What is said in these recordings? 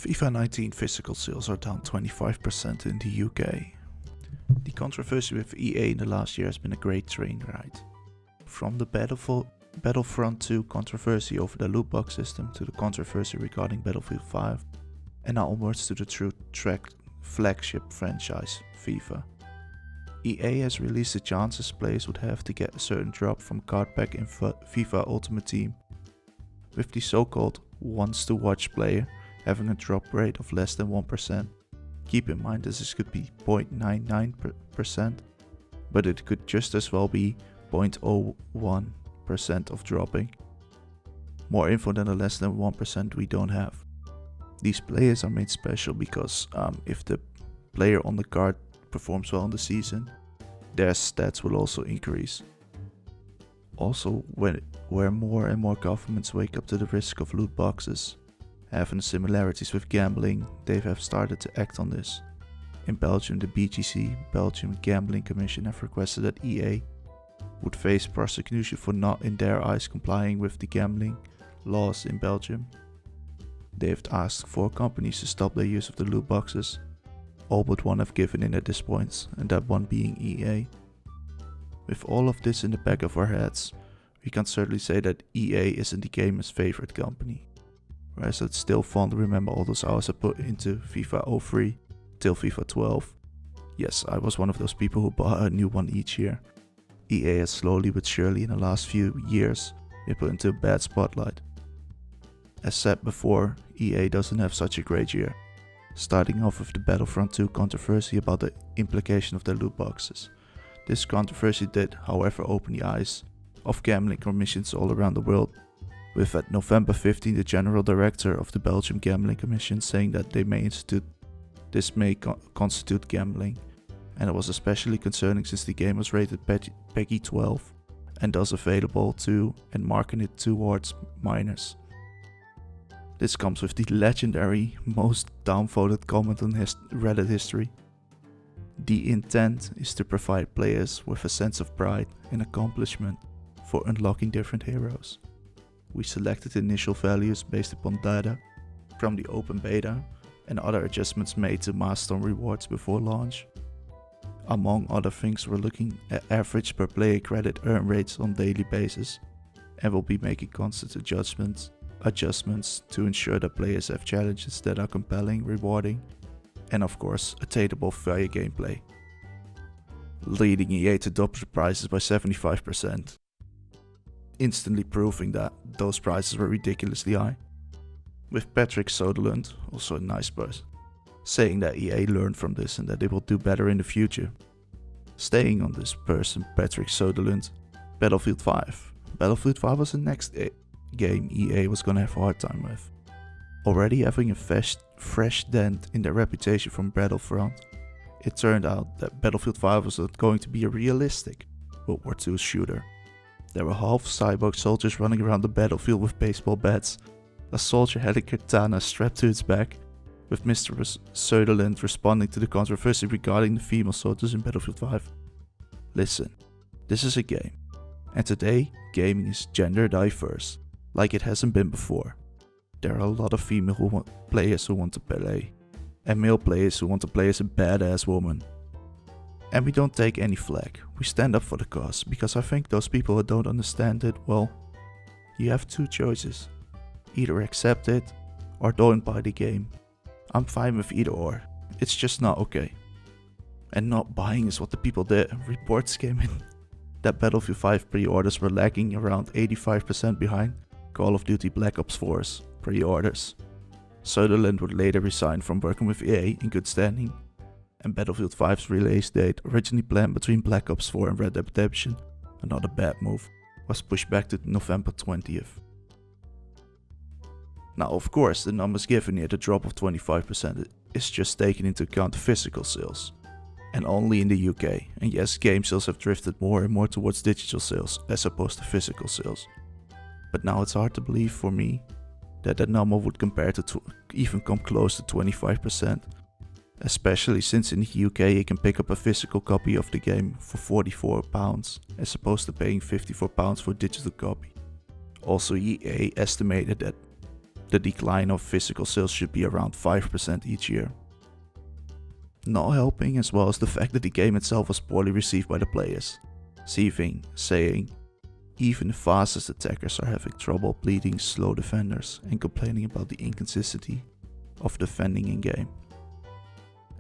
FIFA 19 physical sales are down 25% in the UK. The controversy with EA in the last year has been a great train ride. From the Battlefront 2 controversy over the loot box system to the controversy regarding Battlefield 5, and now onwards to the true flagship franchise, FIFA. EA has released the chances players would have to get a certain drop from card pack in FIFA Ultimate Team, with the so-called wants to watch player having a drop rate of less than 1%. Keep in mind this could be 0.99%, but it could just as well be 0.01% of dropping. More info than the less than 1% we don't have. These players are made special because if the player on the card performs well in the season, their stats will also increase. Also, where more and more governments wake up to the risk of loot boxes, having similarities with gambling, they have started to act on this. In Belgium, the BGC, Belgium Gambling Commission, have requested that EA would face prosecution for not, in their eyes, complying with the gambling laws in Belgium. They have asked 4 companies to stop their use of the loot boxes. All but one have given in at this point, and that one being EA. With all of this in the back of our heads, we can certainly say that EA isn't the gamer's favorite company. Whereas it's still fun to remember all those hours I put into FIFA 03 till FIFA 12. Yes, I was one of those people who bought a new one each year. EA has slowly but surely in the last few years been put into a bad spotlight. As said before, EA doesn't have such a great year. Starting off with the Battlefront 2 controversy about the implication of their loot boxes. This controversy did, however, open the eyes of gambling commissions all around the world, with at November 15 the general director of the Belgium Gambling Commission saying that this may constitute gambling, and it was especially concerning since the game was rated PEGI 12 and thus available to and marketed towards minors. This comes with the legendary, most downvoted comment on Reddit history. The intent is to provide players with a sense of pride and accomplishment for unlocking different heroes. We selected initial values based upon data from the open beta and other adjustments made to milestone rewards before launch. Among other things, we're looking at average per player credit earn rates on a daily basis, and will be making constant adjustments to ensure that players have challenges that are compelling, rewarding, and of course attainable via gameplay, leading EA to drop the prices by 75%, instantly proving that those prices were ridiculously high. With Patrick Soderlund, also a nice person, saying that EA learned from this and that they will do better in the future. Staying on this person, Patrick Soderlund, Battlefield 5. Battlefield 5 was the next game EA was gonna have a hard time with. Already having a fresh dent in their reputation from Battlefront, it turned out that Battlefield 5 was not going to be a realistic World War II shooter. There were half cyborg soldiers running around the battlefield with baseball bats. A soldier had a katana strapped to its back, with Mr. Söderlund responding to the controversy regarding the female soldiers in Battlefield 5. Listen, this is a game, and today gaming is gender diverse, like it hasn't been before. There are a lot of female players who want to play, and male players who want to play as a badass woman. And we don't take any flack, we stand up for the cause, because I think those people who don't understand it, well, you have 2 choices. Either accept it, or don't buy the game. I'm fine with either or, it's just not okay. And not buying is what the people did. Reports came in that Battlefield 5 pre-orders were lagging around 85% behind Call of Duty Black Ops 4's pre-orders. Söderlund would later resign from working with EA in good standing, and Battlefield 5's release date, originally planned between Black Ops 4 and Red Dead Redemption, another bad move, was pushed back to November 20th. Now of course the numbers given here, the drop of 25%, is just taking into account the physical sales, and only in the UK, and yes, game sales have drifted more and more towards digital sales as opposed to physical sales. But now it's hard to believe for me that that number would compare to even come close to 25%, especially since in the UK you can pick up a physical copy of the game for £44 as opposed to paying £54 for a digital copy. Also EA estimated that the decline of physical sales should be around 5% each year. Not helping as well as the fact that the game itself was poorly received by the players. Saying, even the fastest attackers are having trouble bleeding slow defenders and complaining about the inconsistency of defending in game.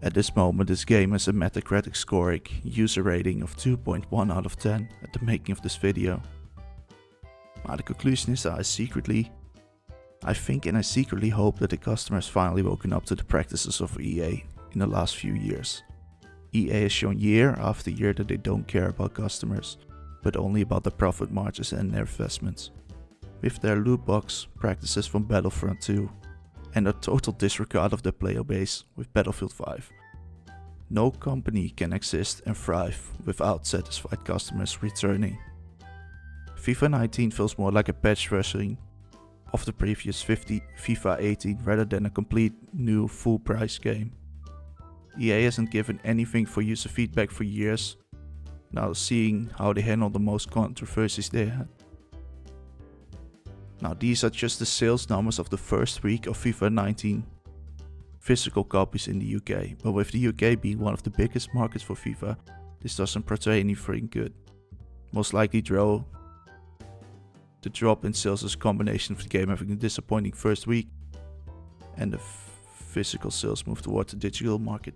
At this moment, this game has a Metacritic scoring user rating of 2.1 out of 10 at the making of this video. Now the conclusion is that I secretly hope that the customers finally woken up to the practices of EA in the last few years. EA has shown year after year that they don't care about customers, but only about their profit margins and their investments. With their loot box practices from Battlefront 2 and a total disregard of their player base with Battlefield 5. No company can exist and thrive without satisfied customers returning. FIFA 19 feels more like a patch version of the previous FIFA 18 rather than a complete new full price game. EA hasn't given anything for user feedback for years, now seeing how they handle the most controversies they had. Now these are just the sales numbers of the first week of FIFA 19 physical copies in the UK, but with the UK being one of the biggest markets for FIFA, this doesn't portray anything good. Most likely the drop in sales is a combination of the game having a disappointing first week and the physical sales move towards the digital market.